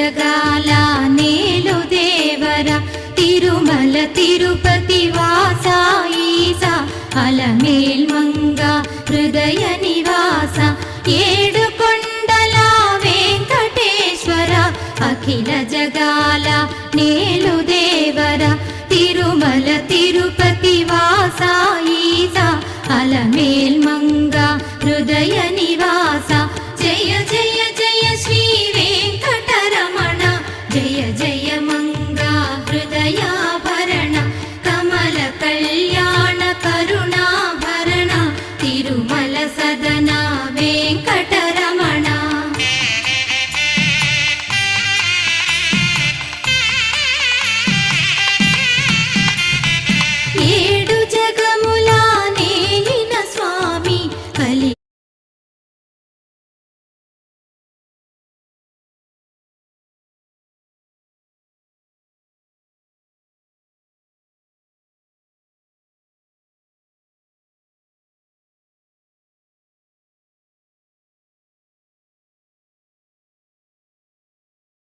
జగాల నేలు దేవర తిరుమల తిరుపతి వాస ఈసా అలమేల్ మంగ హృదయ నివాస ఏడు కొండల వెంకటేశ్వర అఖిల జగాల నేలు దేవర తిరుమల తిరుపతి వాస ఈసా అలమేల్ మంగ హృదయ నివాస